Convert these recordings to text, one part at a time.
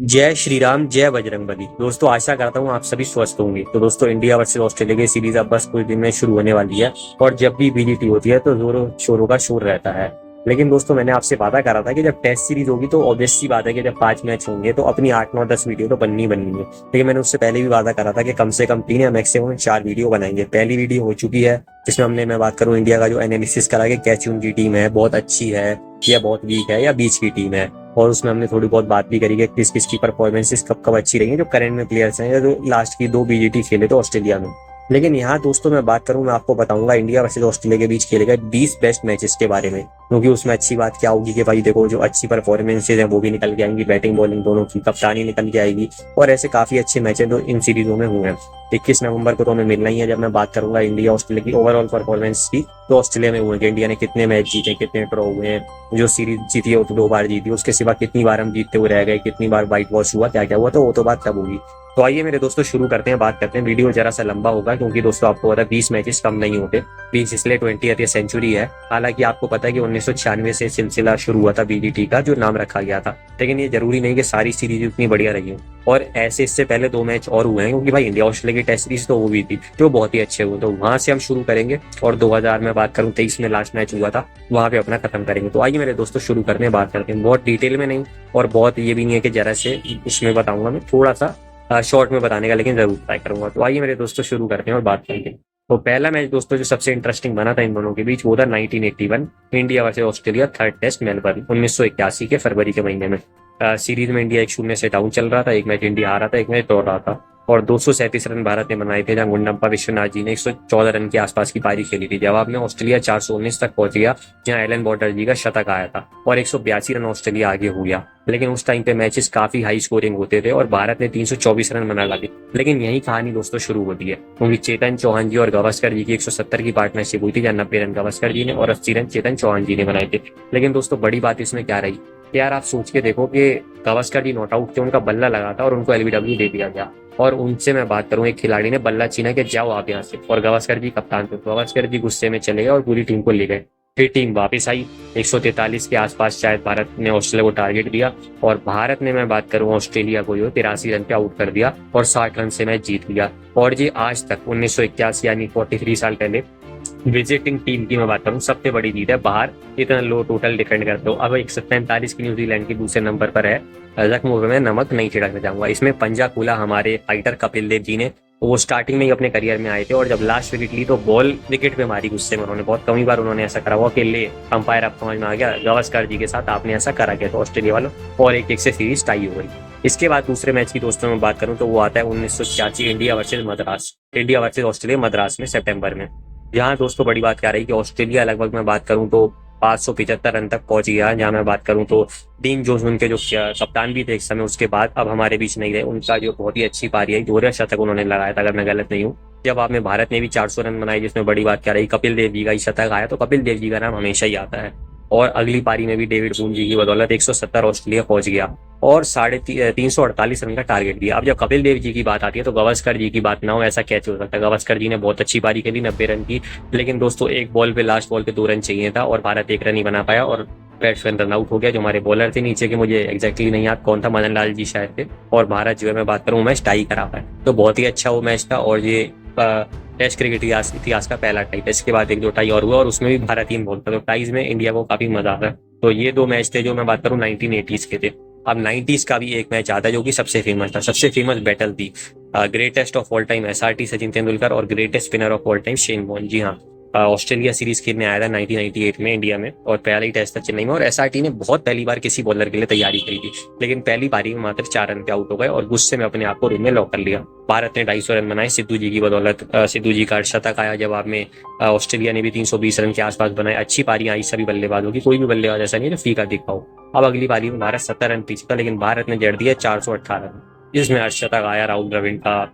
जय श्री राम, जय बजरंगबली। दोस्तों, आशा करता हूँ आप सभी स्वस्थ होंगे। तो दोस्तों, इंडिया वर्सेस ऑस्ट्रेलिया की सीरीज अब बस कुछ दिन में शुरू होने वाली है। और जब भी बीजीटी होती है तो जोरों शोरों का शोर रहता है। लेकिन दोस्तों, मैंने आपसे वादा करा था कि जब टेस्ट सीरीज होगी तो ऑब्वियस सी बात है कि जब 5 मैच होंगे तो अपनी 8 9 10 वीडियो तो बननी बननी है। लेकिन मैंने उससे पहले भी वादा करा था कि कम से कम 3 या मैक्सिमम 4 वीडियो बनाएंगे। पहली वीडियो हो चुकी है जिसमें मैं बात करूँ इंडिया का जो एनालिसिस करा कि कैसी उनकी टीम है, बहुत अच्छी है या बहुत वीक है या बीच की टीम है। और उसमें हमने थोड़ी बहुत बात भी करी कि किस किस की परफॉर्मेंसेस कब कब अच्छी रही है, जो करंट में प्लेयर्स हैं या जो लास्ट की 2 बीजीटी खेले तो ऑस्ट्रेलिया में। लेकिन यहाँ दोस्तों मैं बात करूँ, मैं आपको बताऊंगा इंडिया वर्सेस ऑस्ट्रेलिया के बीच खेले गए 20 बेस्ट मैचेस के बारे में। क्योंकि उसमें अच्छी बात क्या होगी कि भाई देखो, जो अच्छी परफॉर्मेंसेज हैं वो भी निकल के आएंगी, बैटिंग बॉलिंग दोनों की, कप्तानी निकल के आएगी। और ऐसे काफी अच्छे मैचेस जो इन सीरीजों में हुए हैं। 21 नवंबर को तो हमें मिलना ही है जब मैं बात करूंगा इंडिया ऑस्ट्रेलिया की ओवरऑल परफॉर्मेंस की। तो ऑस्ट्रेलिया में हुए कि इंडिया ने कितने मैच जीते, कितने ड्रॉ हुए हैं, जो सीरीज जीती है वो तो 2 बार जीती, उसके सिवा कितनी बार हम जीतते हुए रह गए, कितनी बार वाइट वॉश हुआ, क्या क्या हुआ, तो वो तो बात तब होगी। तो आइए मेरे दोस्तों शुरू करते हैं, बात करते हैं। वीडियो जरा सा लंबा होगा क्योंकि दोस्तों आपको पता है 20 मैचेस कम नहीं होते। 20 इसलिए 20th सेंचुरी है। हालांकि आपको पता है कि 1996 से सिलसिला शुरू हुआ था बीजीटी का, जो नाम रखा गया था। लेकिन ये जरूरी नहीं कि सारी सीरीज उतनी बढ़िया रही हो। और ऐसे इससे पहले 2 मैच और हुए हैं क्योंकि भाई इंडिया ऑस्ट्रेलिया की टेस्ट सीरीज तो वो भी थी जो बहुत ही अच्छे हुए, तो वहां से हम शुरू करेंगे। और 2000 में बात करूं 23 में लास्ट मैच हुआ था, वहां पे अपना खत्म करेंगे। तो आइए मेरे दोस्तों शुरू करते हैं, बात करते हैं बहुत डिटेल में नहीं और बहुत ये भी नहीं है कि जरा से उसमें बताऊंगा, मैं थोड़ा सा शॉर्ट में बताने का लेकिन जरूर ट्राई करूंगा। तो आइए मेरे दोस्तों शुरू करते हैं और बात करेंगे। तो पहला मैच दोस्तों जो सबसे इंटरेस्टिंग बना था इन दोनों के बीच वो था 1981 India versus Australia, third test Melbourne 1981 के फरवरी के महीने में। सीरीज में इंडिया 1-0 से डाउन चल रहा था, एक मैच इंडिया हारा था, एक मैच ड्रॉ रहा था। और 237 रन भारत ने बनाए थे, जहां गुंडप्पा विश्वनाथ जी ने 114 रन के आसपास की पारी खेली थी। जवाब में ऑस्ट्रेलिया 419 तक पहुंच गया, जहां एलन बॉर्डर जी का शतक आया था और 182 रन ऑस्ट्रेलिया आगे हो गया। लेकिन उस टाइम पे मैचेस काफी हाई स्कोरिंग होते थे और भारत ने 324 रन बना डाले। लेकिन यही कहानी दोस्तों शुरू होती है क्योंकि चेतन चौहान जी और गावस्कर जी की 170 की पार्टनरशिप हुई थी, जहां 90 रन गावस्कर जी ने और 80 रन चेतन चौहान जी ने बनाए थे। लेकिन दोस्तों बड़ी बात इसमें क्या रही कि यार आप सोच के देखो कि गावस्कर जी नॉट आउट थे, उनका बल्ला लगा था और उनको एलबीडब्ल्यू दे दिया गया। और उनसे मैं बात करूं, एक खिलाड़ी ने बल्ला छीना कि जाओ आप यहाँ से, और गावस्कर जी कप्तान थे, तो गावस्कर जी गुस्से में चले गए और पूरी टीम को ले गए। फिर टीम वापस आई, 143 के आसपास शायद भारत ने ऑस्ट्रेलिया को टारगेट दिया और भारत ने, मैं बात करूं ऑस्ट्रेलिया को, जो 83 रन पे आउट कर दिया और 60 रन से मैच जीत लिया। और ये आज तक 1981 यानी 43 साल पहले विजिटिंग टीम की मैं बात करूं सबसे बड़ी जीत है बाहर, इतना लो टोटल डिफेंड करते हो। अब 145 की न्यूजीलैंड की दूसरे नंबर पर है। जख्म में नमक नहीं छिड़कना चाहूंगा, इसमें पंजा खुला हमारे फाइटर कपिल देव जी ने। वो स्टार्टिंग में ही अपने करियर में आए थे और जब लास्ट विकेट ली तो बॉल विकेट पे मारी गुस्से में उन्होंने। बहुत कम ही बार उन्होंने ऐसा करा हुआ कि ले अंपायर आप समझ में आ गया, गावस्कर जी के साथ आपने ऐसा करा गया तो ऑस्ट्रेलिया वालों, और 1-1 से सीरीज टाई हो गई। इसके बाद दूसरे मैच की दोस्तों में बात करूं तो वो आता है 1986 India versus Madras, India versus Australia Madras में सितंबर में। यहाँ दोस्तों बड़ी बात क्या रही कि ऑस्ट्रेलिया लगभग मैं बात करूं तो 575 रन तक पहुंच गया। जहां मैं बात करूं तो डीन जोन्स उनके जो कप्तान भी थे एक समय, उसके बाद अब हमारे बीच नहीं रहे, उनका जो बहुत ही अच्छी पारी आई, 2 शतक उन्होंने लगाया था अगर मैं गलत नहीं हूँ। जब आपने भारत ने भी 400 रन बनाए, जिसमें बड़ी बात क्या रही कपिल देव जी का ही शतक आया, तो कपिल देव जी का नाम हमेशा ही आता है। और अगली पारी में भी डेविड बून जी की बदौलत 170 ऑस्ट्रेलिया पहुंच गया और 348 रन का टारगेट दिया। अब जब कपिल देव जी की बात आती है तो गावस्कर जी की बात ना हो, ऐसा कैसे हो सकता है। गावस्कर जी ने बहुत अच्छी पारी खेली, 90 रन की। लेकिन दोस्तों एक बॉल पे, लास्ट बॉल पे 2 रन चाहिए था और भारत 1 रन ही बना पाया और बैट्समैन रन आउट हो गया। जो हमारे बॉलर थे नीचे के, मुझे एग्जैक्टली नहीं याद कौन था, मदन लाल जी शायद थे। और भारत जो है मैं बात करूँ मैच टाई करा पाया, तो बहुत ही अच्छा वो मैच था। और ये टेस्ट क्रिकेट इतिहास का पहला टाई था। इसके बाद 1-2 टाई और हुआ और उसमें भी भारत टीम बहुत था, तो टाइज में इंडिया को काफी मजा आता है। तो ये 2 मैच थे जो मैं बात करूँ 1980s के थे। अब 90s का भी एक मैच आता है जो कि सबसे फेमस था, सबसे फेमस बैटल थी greatest of all time SRT Sachin Tendulkar और greatest spinner of all time Shane Warne. जी हाँ, ऑस्ट्रेलिया सीरीज खेलने आया था 1998 में इंडिया में और पहला ही टेस्ट था चेन्नई में। और एसआरटी ने बहुत पहली बार किसी बॉलर के लिए तैयारी करी थी, लेकिन पहली पारी में मात्र 4 रन पे आउट हो गए और गुस्से में अपने आप को रूम में लॉक कर लिया। भारत ने 250 रन बनाए सिद्धू जी की बदौलत, सिद्धू जी का शतक आया जवाब में। ऑस्ट्रेलिया ने भी 320 रन के आसपास बनाए। अच्छी पारी आई सभी बल्लेबाजों की, कोई भी बल्लेबाज ऐसा नहीं है जो फीका दिखाओ। अब अगली पारी में भारत 70 रन पीछे था, लेकिन भारत ने जड़ दिया 418 रन, जिसमें अर्शतक आया, राहुल द्रविड़ का,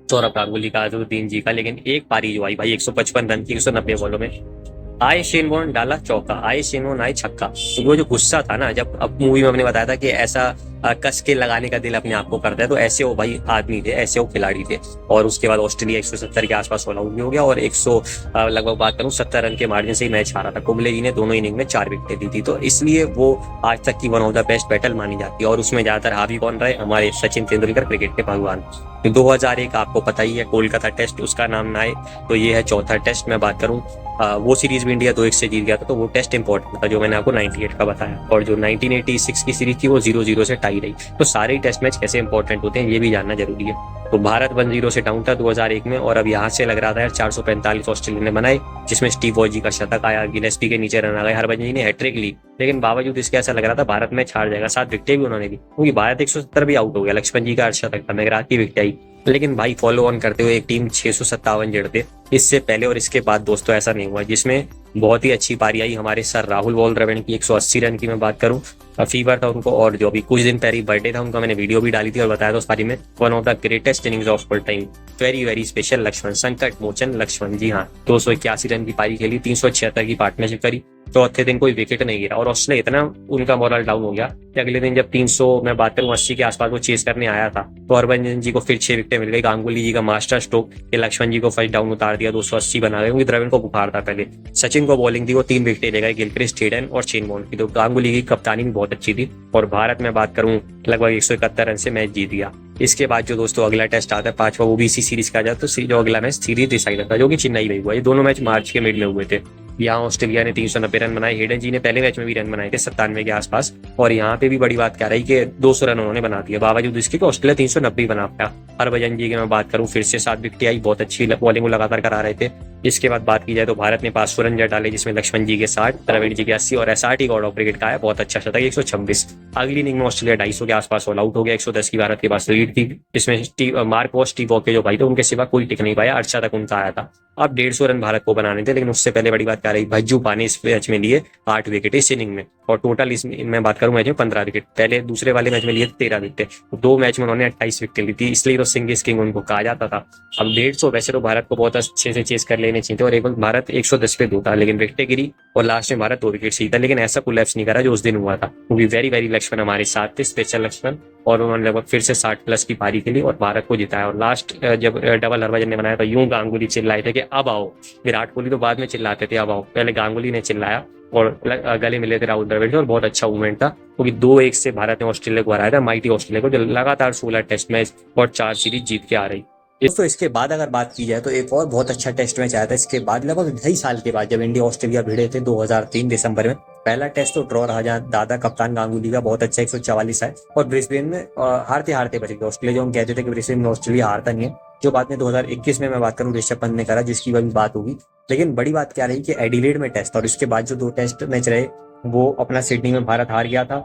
सौरभ गांगुली का, अजहरुद्दीन जी का। लेकिन एक पारी जो आई भाई 155 रन की 190 बॉलों में, आए शेन वॉर्न डाला चौका, आए शेन वॉर्न आए छक्का। तो वो जो गुस्सा था ना, जब अब मूवी में हमने बताया था कि ऐसा कस के लगाने का दिल अपने आप को करता है। तो ऐसे वो भाई आदमी थे, ऐसे वो खिलाड़ी थे। और उसके बाद ऑस्ट्रेलिया 170 के आसपास ऑल आउट भी हो गया और 100 लगभग बात करूं 70 रन के मार्जिन से ही मैच हारा था। कुंबले जी ने दोनों इनिंग में 4 विकेटें दी थी, तो इसलिए वो आज तक की one of the best battle मानी जाती है। और उसमें ज्यादातर हावी कौन रहे, हमारे सचिन तेंदुलकर, क्रिकेट के भगवान। 2001 आपको पता ही है, कोलकाता टेस्ट उसका नाम ना आए तो ये है चौथा टेस्ट। मैं बात करूं वो सीरीज भी इंडिया 2-1 से जीत गया था, तो वो टेस्ट इंपॉर्टेंट था जो मैंने आपको 98 का बताया। और जो 1986 की सीरीज थी वो 0-0 से टाई रही। तो सारे ही टेस्ट मैच कैसे इंपॉर्टेंट होते हैं ये भी जानना जरूरी है। तो भारत 1-0 से डाउन था 2001 में, और अब यहाँ से लग रहा था यार 445 ऑस्ट्रेलिया ने बनाए, जिसमें स्टीव वॉजी का शतक आया, गिलेस्पी के नीचे रन आ गए, हरभजन जी ने हैट्रिक ली। लेकिन बावजूद इसके ऐसा लग रहा था भारत मैच हार जाएगा। 7 विकेटें भी उन्होंने दी, क्योंकि भारत 170 भी आउट हो गया। लक्ष्मण जी का अर्धशतक था, मेघराज की विकेट आई। लेकिन भाई फॉलो ऑन करते हुए एक टीम 657 जड़ते। इससे पहले और इसके बाद दोस्तों ऐसा नहीं हुआ, जिसमें बहुत ही अच्छी पारी आई हमारे सर राहुल वॉल द्रविड़ की 180 रन की मैं बात करूं। फीवर था उनको, और जो अभी कुछ दिन पहले बर्थडे था उनका, मैंने वीडियो भी डाली थी और बताया था उस पारी में one of the greatest innings of all time, very very special Laxman, Sankat Mochan Lakshman. जी हाँ, 281 रन की पारी खेली, 376 की पार्टनरशिप करी। चौथे दिन कोई विकेट नहीं गिरा और ऑस्ट्रेलिया इतना उनका मॉरल डाउन हो गया कि अगले दिन जब 300 मैं बात करूं 80 के आसपास वो चेस करने आया था, तो हरभजन जी को फिर 6 विकेटें मिल गई। गांगुली जी का मास्टर स्ट्रोक के लक्ष्मण जी को फर्स्ट डाउन उतार दिया, 280 बना गए, क्योंकि द्रविड़ को बुखार था पहले। सचिन को बॉलिंग दी, वो 3 विकेटें ले गए, गिलक्रिस्ट, हेडन और शेन वॉर्न की। तो गांगुली की कप्तानी भी बहुत अच्छी थी और भारत में बात करूं लगभग 171 रन से मैच जीत गया। इसके बाद जो दोस्तों अगला टेस्ट आता है 5वां, वो भी इसी सीरीज का जाता, तो जो अगला मैच सीरीज डिसाइडर था जो कि चेन्नई में हुआ। ये दोनों मैच मार्च के मिड में हुए थे। यहाँ ऑस्ट्रेलिया ने 390 रन बनाए, हेडन जी ने पहले मैच में भी रन बनाए थे 97 के आसपास। और यहाँ पे भी बड़ी बात क्या रही कि 200 रन उन्होंने बना दिया, बावजूद इसके कि ऑस्ट्रेलिया 390 बना पाया। हरभजन जी की मैं बात करूं फिर से 7 विकेटें आई, बहुत अच्छी बॉलिंग को लगातार करा रहे थे। इसके बाद बात की जाए तो भारत ने 500 रन जड़ डाले, जिसमें लक्ष्मण जी के 60, द्रविड़ जी के 80 और SRT गॉड ऑफ क्रिकेट का है बहुत अच्छा शतक 126। अगली इनिंग में ऑस्ट्रेलिया 250 के आसपास ऑल आउट हो गया, 110 की भारत के पास लीड थी, जिसमें मार्क वॉश, स्टीव वॉ के जो भाई थे उनके सिवा कोई टिक नहीं पाया, अर्धशतक उनका आया था। अब 150 रन भारत को बनाने थे, लेकिन उससे पहले बड़ी बात क्या रही, भज्जू पाने इस मैच में लिए 8 विकेट इस इनिंग में, और टोटल इसमें बात करूं मैच में 15 विकेट। पहले दूसरे वाले मैच में लिए 13 विकेट, 2 मैच में उन्होंने 28 विकेट ली थी, इसलिए तो सिंह इज किंग उनको कहा जाता था। अब 150 वैसे तो भारत को बहुत अच्छे से चेस कर लेने चाहिए थे, और एक वक्त भारत 110 पे 2 था, लेकिन विकेटें गिरी और लास्ट में भारत 2 विकेट सीखा। लेकिन ऐसा कोलैप्स नहीं करा जो उस दिन हुआ था, क्योंकि वेरी वेरी लक्ष्मण हमारे साथ थे, स्पेशल लक्ष्मण, और उन्होंने लगभग फिर से 60 प्लस की पारी खेली और भारत को जिताया। और लास्ट जब डबल हरभजन ने बनाया तो यूं गांगुली चिल्लाए थे कि अब आओ। विराट कोहली तो बाद में चिल्लाते थे अब आओ, पहले गांगुली ने चिल्लाया और गले मिले थे राहुल द्रविड़ से, और बहुत अच्छा मूवमेंट था, क्योंकि 2-1 से भारत ने ऑस्ट्रेलिया को हराया था, माइटी ऑस्ट्रेलिया को, जो लगातार 16 टेस्ट मैच और 4 सीरीज जीत के आ रही। दोस्तों इसके बाद अगर बात की जाए तो एक और बहुत अच्छा टेस्ट मैच आया था इसके बाद, लगभग 2.5 साल के बाद, जब इंडिया ऑस्ट्रेलिया भिड़े थे 2003 दिसंबर में। पहला टेस्ट तो ड्रॉ रहा, जहाँ दादा कप्तान गांगुली का बहुत अच्छा 144 है, और ब्रिस्बेन में हारते हारते बच गए ऑस्ट्रेलिया। जो हम कहते थे कि ब्रिस्बेन में ऑस्ट्रेलिया हारता नहीं है, जो बात में 2021 में मैं बात करूं ऋषभ पंत ने करा, जिसकी वही बात होगी। लेकिन बड़ी बात क्या रही कि एडिलेड में टेस्ट, और इसके बाद जो 2 टेस्ट मैच रहे वो अपना सिडनी में भारत हार गया था,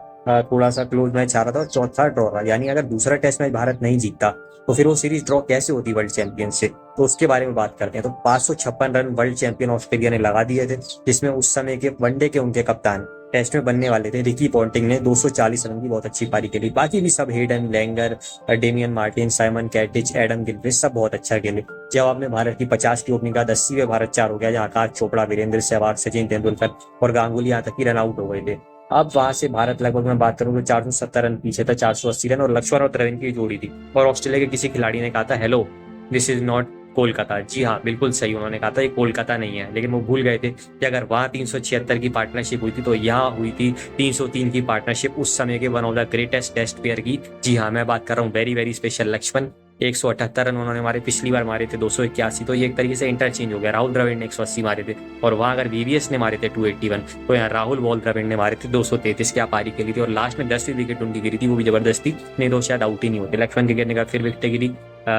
थोड़ा सा क्लोज मैच हारा था, और चौथा ड्रॉ रहा। यानी अगर दूसरा टेस्ट मैच भारत नहीं जीतता तो फिर वो सीरीज ड्रॉ कैसे होती वर्ल्ड चैंपियन से, तो उसके बारे में बात करते हैं। तो 556 रन वर्ल्ड चैंपियन ऑस्ट्रेलिया ने लगा दिए थे, जिसमें उस समय के वनडे के उनके कप्तान टेस्ट में बनने वाले थे रिकी पॉन्टिंग ने 240 रन की बहुत अच्छी पारी खेली। बाकी भी सब Hayden, Langer, Damien Martin, Simon Katich, Adam Gilchrist सब बहुत अच्छा खेले। जवाब में भारत की 50 की ओपनिंग का 80 में भारत 4 हो गया, जहाँ आकाश चोपड़ा, वीरेंद्र सहवाग, सचिन तेंदुलकर और गांगुली यहाँ तक की रन आउट हो गए थे। अब वहां से भारत लगभग मैं बात करूं तो 470 रन पीछे था, 480 रन, और लक्ष्मण और द्रविड़ की जोड़ी थी। और ऑस्ट्रेलिया के किसी खिलाड़ी ने कहा था hello this is not Kolkata. जी हाँ, बिल्कुल सही, उन्होंने कहा था ये कोलकाता नहीं है। लेकिन वो भूल गए थे कि अगर वहां 376 की पार्टनरशिप हुई थी तो यहाँ हुई थी 303 की पार्टनरशिप, उस समय के one of the greatest test player की। जी हाँ, मैं बात कर रहा हूँ very very special Laxman. 178 run उन्होंने मारे, पिछली बार मारे थे 281, तो ये एक तरीके से इंटरचेंज हो गया। राहुल द्रविड़ ने 180 मारे थे, और वहां अगर VVS ने मारे थे 281, तो यहाँ राहुल वॉल द्रविड़ ने मारे थे 233 की पारी के लिए थी। और लास्ट में 10वीं विकेट उनकी गिरी थी, वो भी जबरदस्ती, नहीं तो शायद आउट ही नहीं होते। लक्ष्मण के गिरने का फिर विकेट गिरी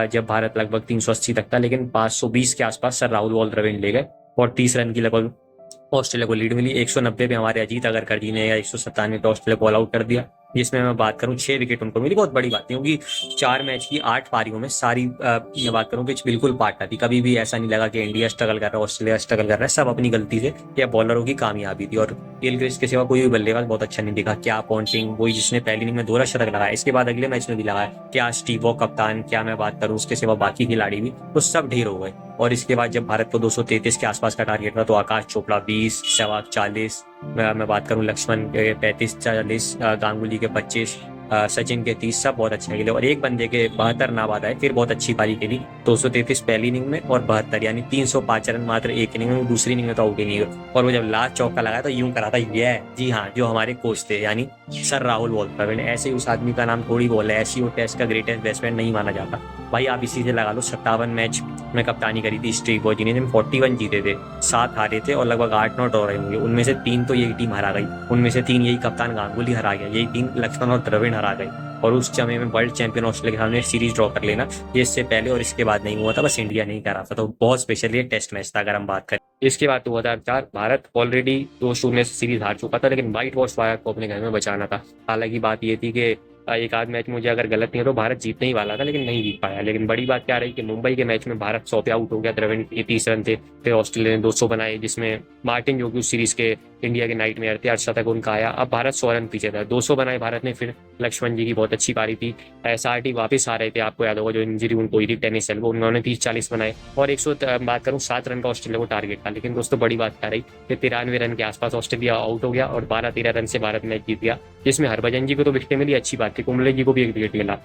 जब भारत लगभग 380 तक था, लेकिन 520 के आसपास सर राहुल वॉल द्रविड़ ले गए और 30 रन की लगभग ऑस्ट्रेलिया को लीड मिली। 190 पे हमारे अजीत अगरकर जी ने, या 197 पे ऑस्ट्रेलिया को ऑल आउट कर दिया, जिसमें मैं बात करूं 6 विकेट उनको मिली। बहुत बड़ी बात नहीं, क्योंकि 4 मैच की 8 पारियों में सारी मैं बात करूं पिच बिल्कुल पाटा थी। कभी भी ऐसा नहीं लगा कि इंडिया स्ट्रगल कर रहा है, ऑस्ट्रेलिया स्ट्रगल कर रहा है, सब अपनी गलती से या बॉलरों की कामयाबी थी। और गिलक्रिस्ट के सिवा कोई भी बल्लेबाज बहुत अच्छा नहीं दिखा। क्या पॉन्टिंग, वही जिसने पहली इनिंग में 2 शतक लगाया, इसके बाद अगले मैच में भी लगाया, क्या स्टीव वॉ कप्तान, क्या मैं बात करूं उसके सिवा बाकी खिलाड़ी भी, तो सब ढेर हो गए। और इसके बाद जब भारत को 233 के आसपास का टारगेट था, तो आकाश चोपड़ा 20, सहवाग 40, मैं बात करूं लक्ष्मण के 35-40, गांगुली के 25, सचिन के 30 सब बहुत अच्छे खेले और एक बंदे के 72 ना बाद आए, फिर बहुत अच्छी पारी खेली। 233 पहली इनिंग में और 72 यानी 305 रन मात्र एक इनिंग में, दूसरी इनिंग में तो आउट ही नहीं हुए। और वो जब लास्ट चौका लगाया तो यूं करा था ये, जी हाँ, जो हमारे कोच थे यानी सर राहुल वॉलकर, ऐसे ही उस आदमी का नाम थोड़ी बोला है, ऐसी वो टेस्ट का ग्रेटेस्ट बैट्समैन नहीं माना जाता भाई। आप इसी से लगा लो 57 मैच में कप्तानी करी थी स्ट्रीक बॉय, जिन्हें 41 जीते थे, 7 हारे थे और लगभग 8-9 ड्रॉ रहे होंगे। उनमें से 3 तो यही टीम हरा गई, उनमें से 3 यही कप्तान गांगुली हरा गया, यही 3 लक्ष्मण और द्रविड़ हरा गई। और उस समय में वर्ल्ड चैंपियन ऑस्ट्रेलिया के सामने सीरीज ड्रॉ कर लेना, ये इससे पहले और इसके बाद नहीं हुआ था, बस इंडिया नहीं करा था। तो बहुत स्पेशल ये टेस्ट मैच था अगर हम बात करें। इसके बाद 2004 भारत ऑलरेडी 2-0 से सीरीज हार चुका था, लेकिन व्हाइट वॉश भारत को अपने घर में बचाना था। हालांकि बात ये थी कि एक आध मैच मुझे अगर गलत नहीं है तो भारत जीतने ही वाला था, लेकिन नहीं जीत पाया। लेकिन बड़ी बात क्या रही कि मुंबई के मैच में भारत 100 पे आउट हो गया, द्रविड़ के 30 रन थे, फिर ऑस्ट्रेलिया ने 200 बनाए, जिसमें मार्टिन जो कि उस सीरीज के इंडिया के नाइटमेयर थे, अर्धशतक उनका आया। अब भारत 100 रन पीछे था, 200 बनाए भारत ने, फिर लक्ष्मण जी की बहुत अच्छी पारी थी। SRT वापस आ रहे थे, आपको याद होगा जो इंजरी उनको हुई थी टेनिस एल्बो, उन्होंने 30-40 बनाए और 100 बात करूँ 7 रन का ऑस्ट्रेलिया को टारगेट था। लेकिन दोस्तों बड़ी बात क्या रही कि 93 रन के आसपास ऑस्ट्रेलिया आउट हो गया और 12-13 रन से भारत मैच जीत गया, जिसमें हरभजन जी को तो विकेट मिली, अच्छी बात थी, कुंबले जी को भी एक विकेट मिला,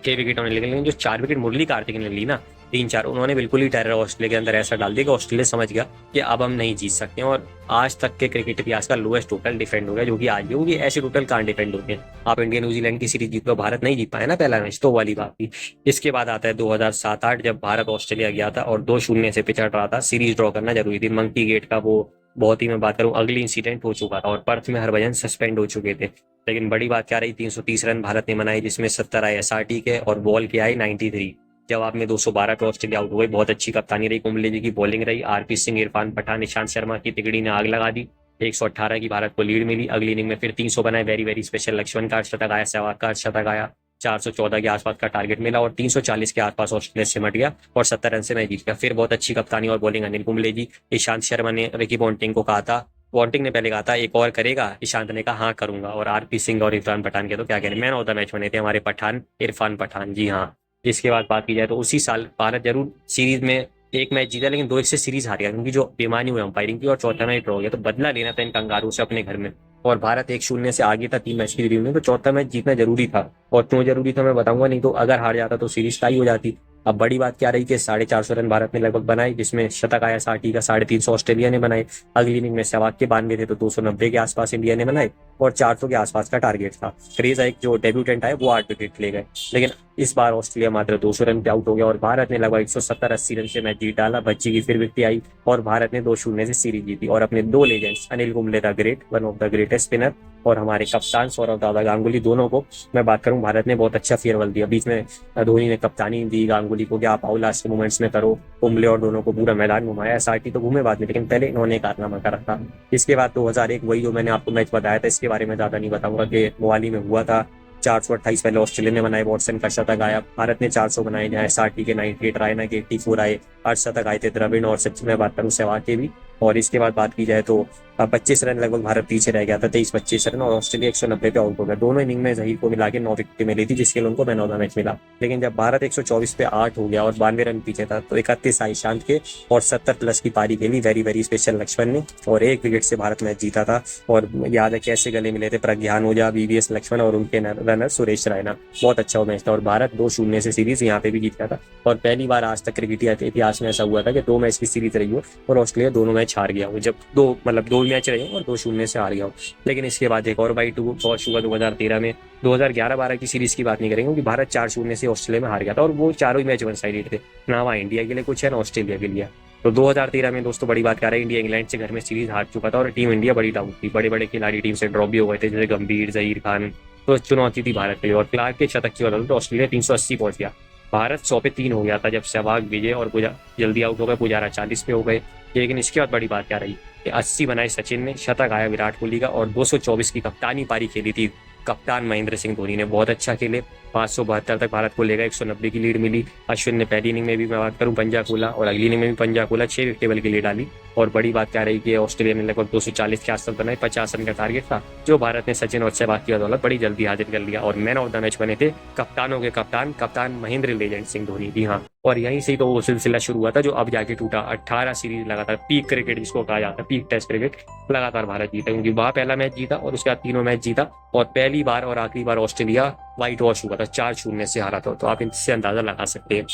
6 विकेट होने लगे। लेकिन जो 4 विकेट मुरली कार्तिक ने ली ना, 3-4, उन्होंने बिल्कुल ही टेरर ऑस्ट्रेलिया के अंदर ऐसा डाल दिया कि ऑस्ट्रेलिया समझ गया कि अब हम नहीं जीत सकते हैं और आज तक के क्रिकेट इतिहास का लोएस्ट टोटल डिफेंड हो गया, जो कि आज भी होगी। ऐसे टोटल कहाँ डिफेंड होंगे। आप इंडिया न्यूजीलैंड की सीरीज जीत लो, भारत नहीं जीत पाया ना पहला मैच, तो वाली बात थी। इसके बाद आता है 2007-8 जब भारत ऑस्ट्रेलिया गया था और 2-0 से पिछड़ रहा था, सीरीज ड्रॉ करना जरूरी थी। मंकी गेट का वो बहुत ही, मैं बात करूं, अगली इंसिडेंट हो चुका था और पर्थ में हरभजन सस्पेंड हो चुके थे। लेकिन बड़ी बात क्या रही, 330 रन भारत ने बनाए, जिसमें 70 आए SRT के और बॉल के आए 93। जवाब में 212 पे ऑस्ट्रेलिया आउट हो गई। बहुत अच्छी कप्तानी रही, कुंबले जी की बॉलिंग रही, RP सिंह, इरफान पठान, ईशांत शर्मा की तिगड़ी ने आग लगा दी। 118 की भारत को लीड मिली। अगली इनिंग में फिर 300 बनाए, वेरी वेरी स्पेशल, लक्ष्मण का शतक आया, सहवाग का शतक आया, 414 के आसपास का टारगेट मिला और 340 के आसपास ऑस्ट्रेलिया सिमट गया और 70 रन से मैच जीत गया। फिर बहुत अच्छी कप्तानी और बॉलिंग अनिल कुंबले जी। ईशांत शर्मा ने रिकी पॉन्टिंग को कहा था, पॉन्टिंग ने पहले कहा था एक और करेगा, ईशांत ने कहा हाँ करूंगा, और RP सिंह और इरफान पठान के तो क्या कहने, मैन ऑफ द मैच बने थे हमारे पठान, इरफान पठान, जी हाँ। इसके बाद बात की जाए तो उसी साल भारत जरूर सीरीज में एक मैच जीता, लेकिन 2-1 से सीरीज हार गया क्योंकि जो बेमानी हुई अंपायरिंग की और चौथा मैच ड्रॉ हो गया। तो बदला लेना था इन कंगारू से अपने घर में और भारत 1-0 से आगे था 3 मैच की सीरीज में, तो चौथा मैच जीतना जरूरी था। और क्यों जरूरी था मैं बताऊंगा, नहीं तो अगर हार जाता तो सीरीज टाई हो जाती। अब बड़ी बात क्या रही कि 450 रन भारत ने लगभग बनाए, जिसमें शतक आया SRT का, 350 ऑस्ट्रेलिया ने बनाए। अगली इनिंग में सहवाग के 92 थे तो 290 के आसपास इंडिया ने बनाए और 400 के आसपास का टारगेट था। क्रेज एक जो डेब्यूटेंट आए वो 8 विकेट ले गए, लेकिन इस बार ऑस्ट्रेलिया मात्र 200 रन पे आउट हो गया और भारत ने लगभग 170-80 रन से मैच जीत डाला। बच्ची की फिर विकेट आई और भारत ने 2-0 से सीरीज जीती और अपने 2 legends Anil Kumble the great, one of the greatest spinner, और हमारे कप्तान सौरव दादा गांगुली, दोनों को मैं बात करूं, भारत ने बहुत अच्छा फेयरवेल दिया। बीच में धोनी ने कप्तानी दी गांगुली को कि आप आओ लास्ट के मोमेंट्स में करो, कुंबले और दोनों को पूरा मैदान घुमाया। SRT तो घूमे बाद में, लेकिन पहले इन्होंने कारनामा करा था। इसके बाद 2001 वही जो मैंने आपको मैच बताया था, इसके बारे में ज्यादा नहीं बताऊंगा कि मोहाली में हुआ था। 428 पहले ऑस्ट्रेलिया ने बनाए, वॉटसन का शतक आया, भारत ने 400 बनाए, जहाँ SRT के 98, रायना के 84 आए, 8 शतक आए थे द्रविड़ और सच में बात करूं सहवाग के भी। और इसके बाद बात की जाए तो 25 रन लगभग भारत पीछे रह गया था, 23-25 रन, और ऑस्ट्रेलिया 190 पे आउट हो गया। दोनों इनिंग में जहीर को मिला के 9 विकेट मिली थी, जिसके लिए उनको मैन ऑफ द मैच मिला। लेकिन जब भारत 124 पे 8 हो गया और 92 रन पीछे था तो 31 आए ईशांत के और 70 प्लस की पारी खेली वेरी वेरी स्पेशल लक्ष्मण ने और 1 विकेट से भारत मैच जीता था। और याद है कैसे गले मिले थे प्रज्ञान ओझा, VVS लक्ष्मण और उनके रनर सुरेश रैना। बहुत अच्छा मैच था और भारत 2-0 से सीरीज यहाँ पे भी जीत गया था। और पहली बार आज तक क्रिकेट इतिहास में ऐसा हुआ था कि 2 मैच की सीरीज रही हो और ऑस्ट्रेलिया दोनों मैच हार गया हो, जब 2 मैच रहे और 2-0 से हार गया हो। लेकिन इसके बाद एक और बाई 2 वॉश हुआ 2013 में। 2011-12 की सीरीज की बात नहीं करेंगे क्योंकि भारत 4-0 से ऑस्ट्रेलिया में हार गया था और वो चारों ही मैच वन साइडेड थे, ना वहाँ इंडिया के लिए कुछ है ना ऑस्ट्रेलिया के लिए। तो 2013 में दोस्तों बड़ी बात कर रहे हैं, इंडिया इंग्लैंड से घर में सीरीज हार चुका था और टीम इंडिया बड़ी डाउन थी। बड़े बड़े खिलाड़ी टीम से ड्रॉप भी हो गए थे, जैसे गंभीर, जहीर खान, तो चुनौती थी भारत के लिए। और क्लार्क के शतक की बदौलत ऑस्ट्रेलिया 380 पहुंच गया। भारत 100 पे 3 हो गया था जब सहवाग, विजय और जल्दी आउट हो गए, पुजारा 40 पे हो गए। लेकिन इसके बाद बड़ी बात क्या रही कि 80 बनाए सचिन ने, शतक आया विराट कोहली का और 224 की कप्तानी पारी खेली थी कप्तान महेंद्र सिंह धोनी ने, बहुत अच्छा खेले। 572 तक भारत को लेगा, 190 की लीड मिली। अश्विन ने पहली इनिंग में भी मैं बात करूं पंजा खोला और अगली इनिंग में भी पंजा खोला, 6 विकेट टेबल की लीड डाली। और बड़ी बात क्या रही कि ऑस्ट्रेलिया ने लगभग 240 के आसपास बनाए, 50 रन का टारगेट था जो भारत ने सचिन और सहवाग की बदौलत बड़ी जल्दी हासिल कर लिया। और मैन ऑफ द मैच बने थे कप्तानों के कप्तान महेंद्र लेजेंड सिंह धोनी, जी हाँ। और यहीं से ही तो वो सिलसिला शुरू हुआ था जो अब जाके टूटा। 18 सीरीज लगातार, पीक क्रिकेट जिसको कहा जाता है, पीक टेस्ट क्रिकेट लगातार भारत जीता, क्योंकि वहां पहला मैच जीता और उसके बाद तीनों मैच जीता, और पहली बार और आखिरी बार ऑस्ट्रेलिया व्हाइट वॉश हुआ था, 4-0 से हारा था। तो आप इससे अंदाजा लगा सकते हैं।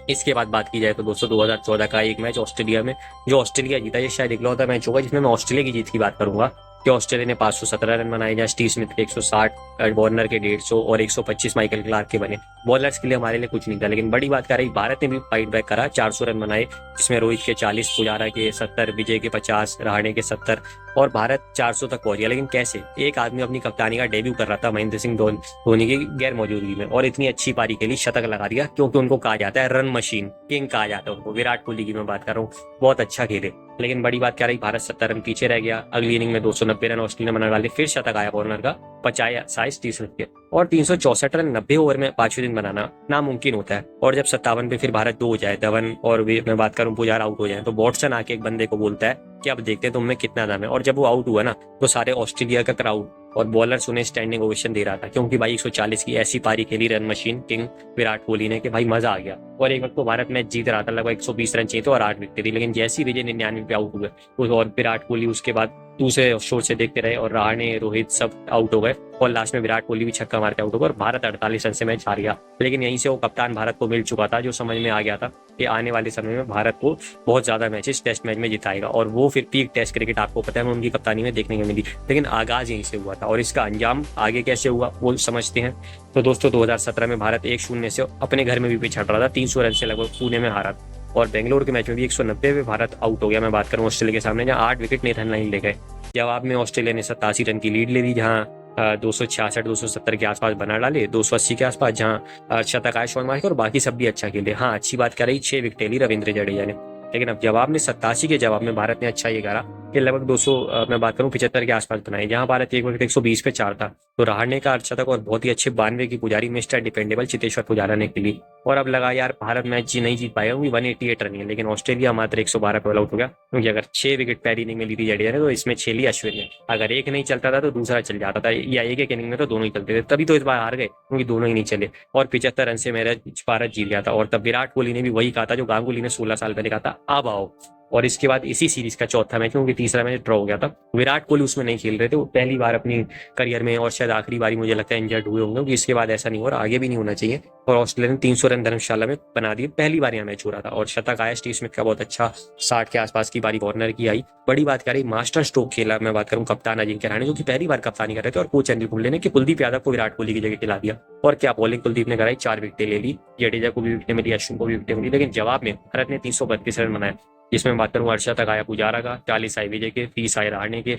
इसके बाद बात की जाए तो दोस्तों 2014 का एक मैच ऑस्ट्रेलिया में जो ऑस्ट्रेलिया जीता, ये शायद इकलौता मैच होगा जिसमें मैं ऑस्ट्रेलिया की जीत की बात करूंगा कि ऑस्ट्रेलिया ने 517 रन बनाए, जहाँ स्टीव स्मिथ के 160, वार्नर के 150 और 125 माइकल क्लार्क के बने। बॉलर्स के लिए हमारे लिए कुछ नहीं था, लेकिन बड़ी बात कर रही भारत ने भी फाइट बैक करा, 400 रन बनाए, जिसमें रोहित के 40, पुजारा के 70, विजय के 50, रहाणे के 70, और भारत 400 तक पहुंच गया। लेकिन कैसे? एक आदमी अपनी कप्तानी का डेब्यू कर रहा था महेंद्र सिंह धोनी की गैर मौजूदगी में, और इतनी अच्छी पारी के लिए शतक लगा दिया, क्योंकि उनको कहा जाता है रन मशीन किंग कहा जाता है उनको। विराट कोहली की मैं बात कर रहा हूँ, बहुत अच्छा खेले। लेकिन बड़ी बात क्या रही, भारत 70 रन पीछे रह गया। अगली इनिंग में 290 रन ऑस्ट्रेलिया ने बना डाले, फिर शतक आया वार्नर का 50 30 रन के, और 364 रन 90 ओवर में 5वें दिन बनाना नामुमकिन होता है। और जब 57 पे फिर भारत 2 हो जाए, धवन और मैं बात करूं पुजारा आउट हो जाए, तो वॉटसन आके एक बंदे को बोलता है कि अब देखते हैं तुम में कितना दम है। और जब वो आउट हुआ ना, तो सारे ऑस्ट्रेलिया का क्राउड और बॉलर्स उन्हें स्टैंडिंग ओवेशन दे रहा था, क्योंकि भाई 140 की ऐसी पारी खेली run machine king Virat Kohli ने कि भाई मजा आ गया। और एक वक्त तो भारत मैच जीत रहा था, लगभग 120 रन चाहिए थे और 8 विकेट थी, लेकिन जैसी विजय 99 पे आउट हुए और विराट कोहली उसके बाद दूसरे शोर से देखते रहे, और रहाणे रोहित सब आउट हो गए, और लास्ट में विराट कोहली भी छक्का मार के आउट हो गया और भारत 48 रन से मैच हार गया। लेकिन यहीं से वो कप्तान भारत को मिल चुका था, जो समझ में आ गया था कि आने वाले समय में भारत को बहुत ज्यादा मैचेस टेस्ट मैच में जिताएगा, और वो फिर पीक टेस्ट क्रिकेट आपको पता है उनकी कप्तानी में देखने को मिली। लेकिन आगाज यहीं से हुआ था, और इसका अंजाम आगे कैसे हुआ वो समझते हैं। तो दोस्तों 2017 में भारत 1-0 से अपने घर में भी पिछड़ रहा था, 300 रन से लगभग पुणे में हारा, और बेंगलोर के मैच में भी 190 पे भारत आउट हो गया। मैं बात करूं ऑस्ट्रेलिया के सामने, जहां 8 विकेट नेथन लाइन ले गए। जवाब में ऑस्ट्रेलिया ने 87 रन की लीड ले ली, जहां 266-270 के आसपास बना डाले, 280 के आसपास, जहां शतक आए शॉन मार्के, और बाकी सब भी अच्छा खेले। हाँ, अच्छी बात कर रही, 6 विकेट ली रविंद्र जडेजा ने। लेकिन अब जवाब में 87 के जवाब में भारत ने अच्छा ये करा कि लगभग 200 मैं बात करूं 75 के आसपास बनाई, जहां भारत एक विकेट 120 पे 4 था। तो रहाणे का अर्धशतक और बहुत ही अच्छे 92 की पुजारी मिस्टर डिपेंडेबल चेतेश्वर पुजारा ने खेली। और अब लगा यार भारत मैच नहीं जीत पाएगा, 188 रन है, लेकिन ऑस्ट्रेलिया मात्र 112 पे ऑल आउट हो गया, क्योंकि अगर 6 विकेट पहली इनिंग में ली थी जडेजा ने, तो इसमें 6 ली अश्विन ने। अगर एक नहीं चलता था तो दूसरा चल जाता था, या एक इनिंग में तो दोनों ही चलते थे, तभी तो इस बार हार गए, क्योंकि दोनों ही नहीं चले, और 75 रन से मेरा भारत जीत गया था। और तब विराट कोहली ने भी वही कहा था जो गांगुली ने 16 साल पहले कहा था, अब आओ। और इसके बाद इसी सीरीज का चौथा मैच, क्योंकि तीसरा मैच ड्रॉ हो गया था, विराट कोहली उसमें नहीं खेल रहे थे, वो पहली बार अपनी करियर में, और शायद आखिरी बारी मुझे लगता है इंजर्ड हुए होंगे, क्योंकि इसके बाद ऐसा नहीं हो रहा, आगे भी नहीं होना चाहिए। और ऑस्ट्रेलिया ने 300 रन धर्मशाला में बना दिए, पहली बार यहाँ मैच हो रहा था, और शतक आया स्टीव स्मिथ का बहुत अच्छा, 60 के आसपास की बारी वार्नर की आई। बड़ी बात कर रही मास्टर स्ट्रोक खेला, मैं बात करूं कप्तान अजिंक्य रहाणे, जो कि पहली बार कप्तानी कर रहे थे, और कोच अनिल कुंबले ने कि कुलदीप यादव को विराट कोहली की जगह खिला दिया। और क्या बॉलिंग कुलदीप ने कराई, 4 विकेटें ले ली, जडेजा को भी विकेटें मिली, अश्विन को भी विकेटें मिली, लेकिन जवाब में भारत ने 332 रन बनाए, जिसमें बात करूं अर्धशतक आया पुजारा का, 40 आए विजय के, 30 आए रहाणे के,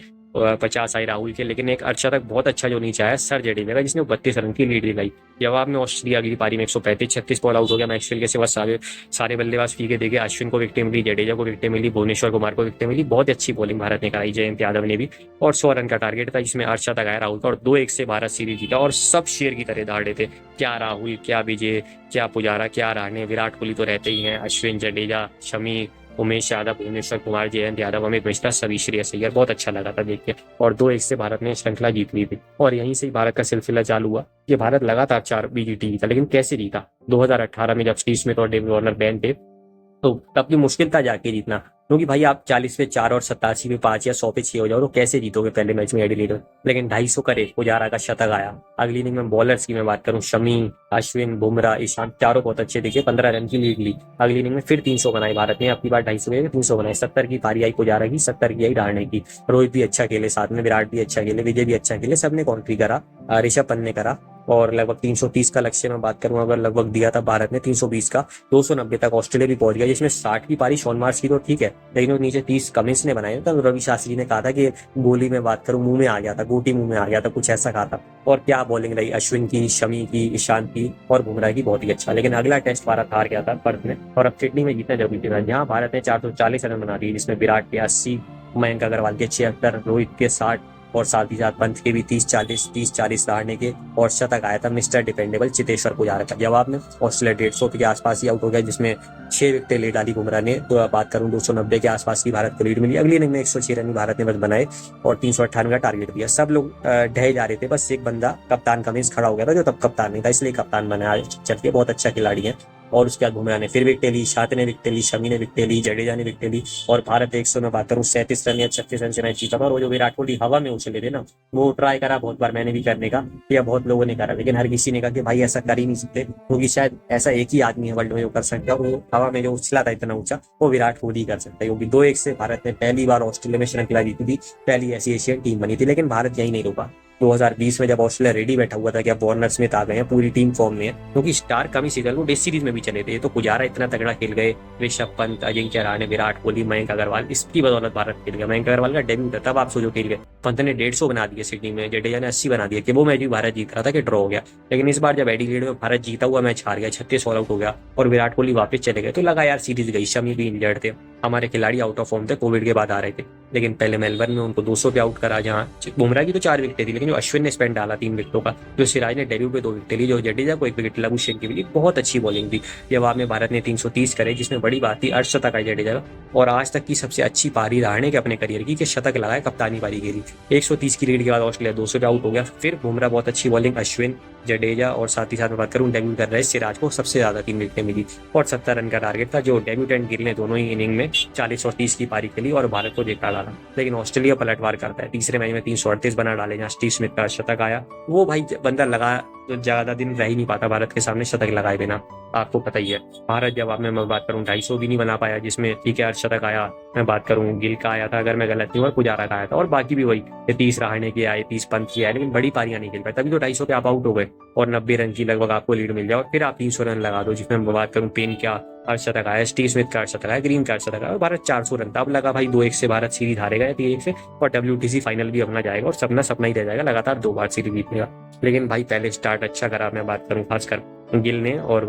50 आए राहुल के। लेकिन एक अर्धशतक बहुत अच्छा जो नीचे आया सर जडेजा का, जिसने 32 रन की लीड दिलाई। जवाब में ऑस्ट्रेलिया अगली पारी में 135-36 बॉल आउट हो गया। मैक्सवेल के सिवा सारे बल्लेबाज फीके देखे, अश्विन को विकेटें मिली, जडेजा को विकेटें मिली, भुवनेश्वर कुमार को विकेटें मिली। बहुत अच्छी बॉलिंग भारत ने कराई, जयंत यादव ने भी, और 100 रन का टारगेट था, जिसमें अर्धशतक आया राहुल का, और 2-1 से भारत सीरीज जीता। और सब शेर की तरह दहाड़े थे, क्या राहुल, क्या विजय, क्या पुजारा, क्या रहाणे, विराट कोहली तो रहते ही हैं, अश्विन, जडेजा, शमी, उमेश यादव, भुवनेश्वर कुमार, जयंत यादव, अमित मिश्रा, सभी श्रेयस अय्यर, बहुत अच्छा लगा था देख के। और 2-1 से भारत ने श्रृंखला जीत ली थी, और यहीं से भारत का सिलसिला चालू हुआ। ये भारत लगातार 4 BGT जीता, लेकिन कैसे जीता? 2018 में जब स्टीव स्मिथ और डेविड वार्नर बैन थे, तो तब की मुश्किल था जाके जीतना, क्योंकि भाई आप 40 पे 4 और 87 पे 5 या 100 पे 6 हो जाओ तो कैसे जीतोगे पहले मैच में एडिलेड में। लेकिन 250 करे, पुजारा का शतक आया। अगली इनिंग में बॉलर्स की मैं बात करूं, शमी, अश्विन, बुमराह, ईशांत, चारों बहुत अच्छे दिखे, 15 रन की लीड ली। अगली इनिंग में फिर 300 बनाई भारत ने, अपनी बार 250 के 300 बनाए। 70 की पारी आई पुजारा की, 70 की आई रहाणे की। रोहित भी अच्छा खेले, साथ में विराट भी अच्छा खेले, विजय भी अच्छा खेले, सबने कॉन्ट्री करा, ऋषभ पंत ने करा। और लगभग 330 का लक्ष्य में बात करूं अगर लगभग दिया था भारत ने 320 का, 290 तक ऑस्ट्रेलिया भी पहुंच गया, जिसमें 60 की पारी शॉन मार्श की तो ठीक है, लेकिन नीचे 30 कमिंस ने बनाए था। रवि शास्त्री ने कहा था कि गोली में बात करूं मुंह में आ गया था, गोटी मुंह में आ गया था, कुछ ऐसा कहा था। और क्या बॉलिंग रही अश्विन की, शमी की, ईशांत की और बुमराह की, बहुत ही अच्छा। लेकिन अगला टेस्ट भारत हार गया था पर्थ में, और अब सिडनी में जीतना जरूरी था, जहां भारत ने 440 रन बना दिए, जिसमें विराट के 80, मयंक अग्रवाल के 76, रोहित के 60, और साथ ही साथ पंत के भी 30-40 रहाणे के, और शतक आया था मिस्टर डिपेंडेबल चेतेश्वर पुजारा का। जवाब में ऑस्ट्रेलिया 150 के आसपास ही आउट हो गया, जिसमें 6 विकेटें ले डाली बुमराह ने। तो बात करूं 290 के आसपास की भारत को लीड मिली। अगली इनिंग में 106 रन भारत ने बस बनाए, और 398 का टारगेट दिया। सब लोग ढह जा रहे थे, बस एक बंदा कप्तान कमिंस खड़ा हो गया था, जो तब कप्तान नहीं था, इसलिए कप्तान बनाया। चल के बहुत अच्छा खिलाड़ी है, और उसके बाद बुमराह ने फिर विकेट ली, शाह ने विकेट ली, शमी ने विकेट ली, जडेजा ने विकेट ली और भारत 100 में बात करूँ 37 रन या 36 रन से मैच जीता था। और वो जो विराट कोहली हवा में उछले थे ना, वो ट्राई करा बहुत बार मैंने भी करने का, या बहुत लोगों ने करा, लेकिन हर किसी ने कहा कि भाई ऐसा कर ही नहीं सकते, क्योंकि शायद ऐसा एक ही आदमी है वर्ल्ड में जो कर सकता है। वो हवा में जो उछला था इतना ऊंचा, वो विराट कोहली कर सकता है, क्योंकि 2-1 से भारत ने पहली बार ऑस्ट्रेलिया में श्रृंखला जीती थी, पहली ऐसी एशियन टीम बनी थी। लेकिन भारत यही नहीं रुका। 2020 में जब ऑस्ट्रेलिया रेडी बैठा हुआ था कि अब वार्नर स्मिथ आ गए हैं, पूरी टीम फॉर्म में है, क्योंकि स्टार कम ही सीजन वो टेस्ट सीरीज में भी चले थे, तो पुजारा इतना तगड़ा खेल गए, ऋषभ पंत, अजिंक्य रहाणे, विराट कोहली, मयंक अग्रवाल, इसकी बदौलत भारत खेल गया। मयंक अग्रवाल का डेब्यू था तब आप सोचो खेल गए। पंत ने 150 बना दिया सिडनी में, जडेजा ने 80 बना दिया, कि वो मैच भी भारत जीत रहा था कि ड्रॉ हो गया। लेकिन इस बार जब एडिलेड में भारत जीता हुआ मैच हार गया, 36 ऑल आउट हो गया और विराट कोहली वापस चले गए, तो लगा यार सीरीज गई। शमी भी इंजर्ड थे, हमारे खिलाड़ी आउट ऑफ फॉर्म थे, कोविड के बाद आ रहे थे। लेकिन पहले मेलबर्न में उनको 200 पे आउट करा, जहां बुमराह की तो 4 विकेटें थी, लेकिन जो अश्विन ने स्पेंड डाला 3 विकेटों का, जो सिराज ने डेब्यू पे 2 विकेटें ली, जो जडेजा को 1 विकेट, लबू शेख की भी बहुत अच्छी बॉलिंग थी। जवाब में भारत ने 330 करे, जिसमें बड़ी बात थी अर्धशतक आई जडेजा का, और आज तक की सबसे अच्छी पारी रहाणे के अपने करियर की, कि शतक लगाए, कप्तानी पारी खेली। 130 की लीड के बाद ऑस्ट्रेलिया 200 पे आउट हो गया। फिर बुमराह बहुत अच्छी बॉलिंग, अश्विन, जडेजा और साथ ही साथ में बात करूं डेब्यू कर रहे सिराज को सबसे ज्यादा 3 विकेटें मिली और 70 रन का टारगेट था, जो डेब्यूटेंट गिल ने दोनों ही इनिंग में 40 और 30 की पारी खेली और भारत को देखा डाला। लेकिन ऑस्ट्रेलिया पलटवार करता है, तीसरे मैच में 338 बना डाले, जहां स्टीव स्मिथ का शतक आया। वो भाई बंदा लगा तो ज्यादा दिन रह ही नहीं पाता भारत के सामने शतक लगाए बिना, आपको पता ही है। भारत जवाब में मैं बात करूं 250 भी नहीं बना पाया, जिसमें ठीक है अर्धशतक आया, मैं बात करूं गिल का आया था अगर मैं गलत नहीं हूं, और पुजारा का आया था, और बाकी भी वही 30 रहाणे के आए, 30 पंत के आए, लेकिन बड़ी पारियां नहीं खेल पाए। तभी तो 250 पे आप आउट हो गए और 90 रन की लगभग आपको लीड मिल जाए, और फिर आप 300 रन लगा दो, जिसमें मैं बात करूं पेन का अर्धशतक आया, स्टीव स्मिथ का अर्धशतक आया, ग्रीन का अर्धशतक आया, और भारत 400 रन था। अब लगा भाई 2-1 से भारत सीरीज हारेगा, 3-1 से, और WTC फाइनल भी अपना जाएगा और सपना सपना ही रह जाएगा, लगातार 2 बार सीरीज जीतेगा। लेकिन भाई पहले स्टार्ट अच्छा करा, मैं बात करूं खासकर गिल ने, और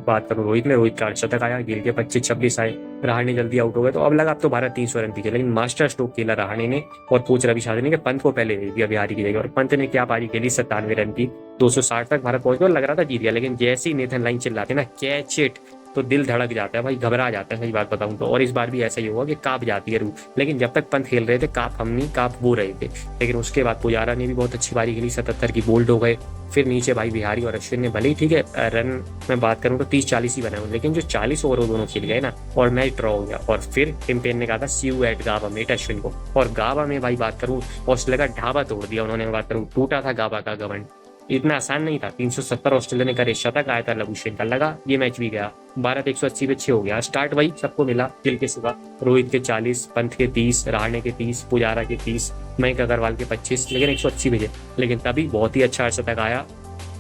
बात करूं रोहित ने, रोहित का अर्धशतक आया, गिल के 25-26 आए, रहाणे जल्दी आउट हो गए, तो अब लगा अब तो भारत 300 रन पीछे। लेकिन मास्टर स्ट्रोक खेला रहाणे ने और कोच रवि शास्त्री ने कि पंत को पहले दे दिया बिहारी की जगह, और पंत ने क्या पारी खेली, 97 रन की, 260 तक भारत पहुंच गया और लग रहा था जीत गया। लेकिन जैसे ही नेथन लाइन चिल्लाते ना कैच इट, तो दिल धड़क जाता है भाई, घबरा जाता है, सही बात बताऊं तो। और इस बार भी ऐसा ही हुआ कि कांप जाती है रूह, लेकिन जब तक पंत खेल रहे थे कांप हम नहीं, कांप वो रहे थे। लेकिन उसके बाद पुजारा ने भी बहुत अच्छी पारी खेली, 77 की बोल्ड हो गए। फिर नीचे भाई बिहारी और अश्विन ने भले ही ठीक है रन में बात करूं तो 30-40 ही बनाए, लेकिन जो 40 ओवर वो दोनों खेल गए ना, और मैच ड्रॉ हो गया। और फिर टिम पेन ने कहा था सी यू एट गावा मेट अश्विन को, और गावा में भाई बात करूं ऑस्ट्रेलिया का ढाबा तोड़ दिया उन्होंने, बात करूं टूटा था गावा का घमंड, इतना आसान नहीं था। 370 ऑस्ट्रेलिया ने करे, शतक आया था लबू शेख का, लगा ये मैच भी गया। भारत 180 पे 6 हो गया। स्टार्ट वही सबको मिला गिल के सिवा, रोहित के 40, पंत के 30, रहाणे के 30, पुजारा के 30, मयंक अग्रवाल के 25, लेकिन 180 बजे। लेकिन तभी बहुत ही अच्छा शतक आया।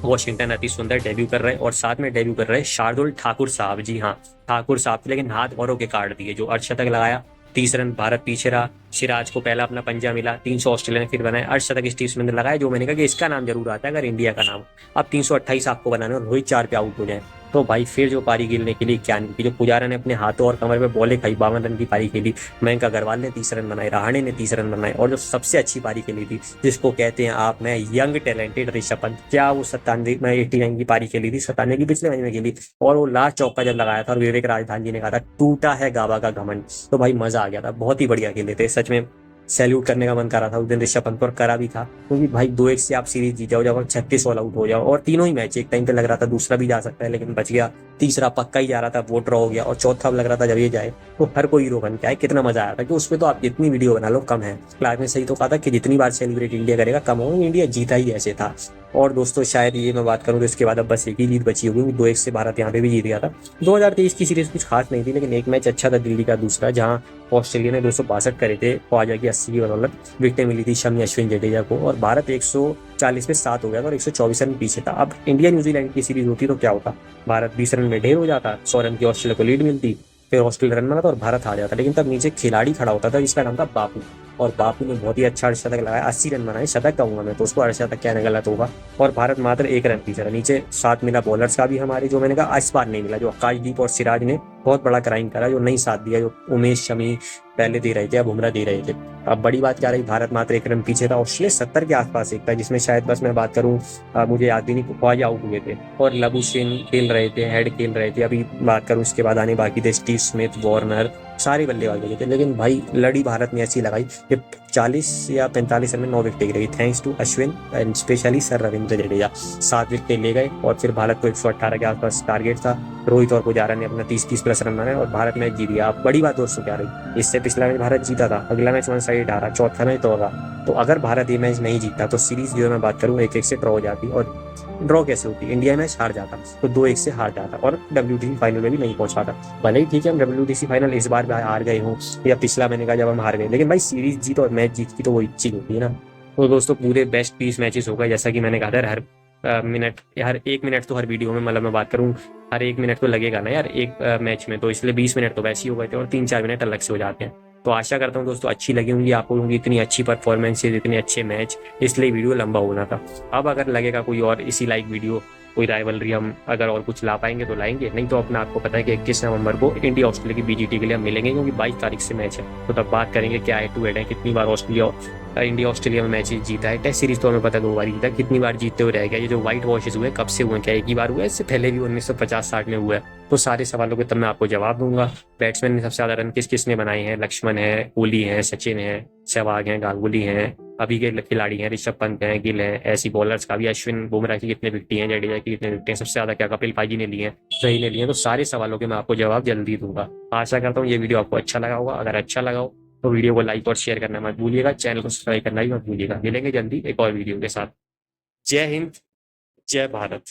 वॉशिंगटन अति सुंदर डेब्यू कर रहे और साथ में डेब्यू कर रहे शार्दुल ठाकुर साहब, जी हाँ ठाकुर साहब, लेकिन हाथ औरों के काट दिए। जो अर्धशतक लगाया, 30 रन भारत पीछे रहा, सिराज को पहला अपना पंजा मिला, 300 ऑस्ट्रेलिया ने फिर बनाया, अर्धशतक स्टीव स्मिथ ने लगाया, जो मैंने कहा कि इसका नाम जरूर आता है अगर इंडिया का नाम। अब 328 आपको बनाना और रोहित 4 पे आउट हो जाए, तो भाई फिर जो पारी गिरने के लिए क्या नहीं की, जो पुजारा ने अपने हाथों और कमर पे बॉलें खाई, 52 रन की पारी खेली, मयंक अग्रवाल ने 30 रन बनाए, रहाणे ने 30 रन बनाए, और जो सबसे अच्छी पारी खेली थी, जिसको कहते हैं आप मैं यंग टैलेंटेड ऋषभ पंत, क्या वो 97 में 89 की पारी खेली थी, 97 की पिछले मैच में खेली, और वो लास्ट चौका जब लगाया था और विवेक राजधान जी ने कहा था टूटा है गावा का घमंड, तो भाई मजा आ गया था। बहुत ही बढ़िया खेले थे, सच में सैल्यूट करने का मन कर रहा था उस दिन ऋषभ पंत पर, करा भी था, क्योंकि भाई 2-1 से आप सीरीज जीत जाओ, जब 36 ऑल आउट हो जाओ, और तीनों ही मैच एक टाइम पे लग रहा था दूसरा भी जा सकता है लेकिन बच गया, तीसरा पक्का ही जा रहा था वो ड्रॉ हो गया, और चौथा लग रहा था जब ये जाए तो हर कोई हीरो बन के आए। कितना मजा आया था कि उसमें तो आप जितनी वीडियो बना लो कम है। क्लार्क ने सही तो कहा था कि जितनी बार सेलिब्रेट इंडिया करेगा कम हो, इंडिया जीता ही ऐसे था। और दोस्तों शायद ये मैं बात करूं तो इसके बाद अब बस एक ही जीत बची होगी, 2-1 से भारत यहाँ पे भी जीत गया था। 2023 की सीरीज कुछ खास नहीं थी, लेकिन एक मैच अच्छा था दिल्ली का दूसरा, जहां ऑस्ट्रेलिया ने 262 करे थे, ख्वाजा की 80 की बदौलत विकेटें मिली थी शमी, अश्विन, जडेजा को, और भारत 140 पे 7 हो गया था और 124 रन पीछे था। अब इंडिया न्यूजीलैंड की सीरीज होती तो क्या होता, भारत 20 रन में ढेर हो जाता, 100 रन की ऑस्ट्रेलिया को लीड मिलती, फिर ऑस्ट्रेलिया रन बनाता और भारत हार जाता। लेकिन तब नीचे खिलाड़ी खड़ा होता था जिसका नाम था बापू, और बापू ने बहुत ही अच्छा अर्धशतक लगाया, 80 रन बनाए, शतक कहूंगा मैं तो उसको, अर्धशतक कहना गलत होगा। और भारत मात्र 1 रन पीछे था। नीचे साथ मिला बॉलर्स का भी हमारे, जो मैंने कहा इस बार नहीं मिला, जो आकाशदीप और सिराज ने बहुत बड़ा क्राइम करा, जो नहीं साथ दिया, जो उमेश, शमी पहले दे रहे थे या बुमराह दे रहे थे। अब बड़ी बात क्या रही, भारत मात्र 1 रन पीछे था, ऑस्ट्रेलिया 70 के आसपास एक था, जिसमें शायद बस मैं बात करूं मुझे याद भी नहीं, ख्वाजा आउट हुए थे और लबूशेन खेल रहे थे, हेड खेल रहे थे। अभी बात करूं इसके बाद आने बाकी थे, स्टीव स्मिथ, वार्नर, सारे बल्लेबाज लगे थे। लेकिन भाई लड़ी भारत ने ऐसी लगाई कि 40 या 45 रन में 9 विकेटें गिरी, thanks to Ashwin and specially sir Ravindra Jadeja. 7 विकेटें ले गए और फिर भारत को 118 के आसपास टारगेट था। रोहित और पुजारा ने अपना 30 प्लस रन बनाए और भारत मैच जीत गया। अब बड़ी बात दोस्तों क्या रही, इससे पिछला मैच भारत जीता था, अगला मैच वन साइड हारा, चौथा मैच तो होगा। तो अगर भारत ये मैच नहीं जीतता तो सीरीज जो मैं बात करूँ 1-1 से ड्रॉ हो जाती। और ड्रॉ कैसे होती, इंडिया मैच हार जाता तो 2-1 से हार जाता और WTC फाइनल में भी नहीं पहुंचा था। भले ही ठीक है हम WTC फाइनल इस बार हार गए हों या पिछला मैंने कहा जब हम हार गए, लेकिन भाई सीरीज जीत और मैच जीत की तो वही चीज होती है ना। तो दोस्तों पूरे बेस्ट 20 मैचेस हो गए, जैसा कि मैंने कहा था हर मिनट, हर 1 मिनट तो हर वीडियो में, मतलब मैं बात करूँ हर 1 मिनट तो लगेगा ना यार एक मैच में, तो इसलिए 20 मिनट तो वैसे ही हो गए थे और 3-4 मिनट अलग से हो जाते हैं। तो आशा करता हूँ दोस्तों अच्छी लगी होंगी आपको, होंगी इतनी अच्छी परफॉर्मेंसेज, इतने अच्छे मैच, इसलिए वीडियो लंबा होना था। अब अगर लगेगा कोई और इसी लाइक वीडियो, कोई राइवलरी हम अगर और कुछ ला पाएंगे तो लाएंगे, नहीं तो अपना आपको पता है कि 21 नवंबर को इंडिया ऑस्ट्रेलिया की BGT के लिए हम मिलेंगे, क्योंकि 22 तारीख से मैच है। तो तब बात करेंगे क्या हेड टू हेड है, कितनी बार इंडिया ऑस्ट्रेलिया में मैच जीता है। टेस्ट सीरीज तो हमें पता है 2 बार जीता है, कितनी बार जीतते हुए रह गया। ये जो व्हाइट वॉशेज हुए कब से हुए, क्या एक ही बार हुआ है, इससे पहले भी 1950-60 में हुआ है। तो सारे सवालों के तब मैं आपको जवाब दूंगा। बैट्समैन में सबसे ज्यादा रन किस किसने बनाए हैं, लक्ष्मण है, कोहली है, सचिन है, सहवाग है, गांगुली हैं, अभी के खिलाड़ी हैं, ऋषभ पंत हैं, गिल हैं। ऐसी बॉलर्स का भी अश्विन बुमराह की कितने विकेट हैं, जडेजा की कितने विकेट हैं, सबसे ज्यादा क्या कपिल पाजी ने लिए हैं, सही ने लिए हैं। तो सारे सवालों के मैं आपको जवाब जल्दी दूंगा। आशा करता हूँ ये वीडियो आपको अच्छा लगा होगा। अगर अच्छा लगा हो तो वीडियो को लाइक और शेयर करना मत भूलिएगा, चैनल को सब्सक्राइब करना भी मत भूलिएगा। मिलेंगे जल्दी एक और वीडियो के साथ। जय हिंद, जय भारत।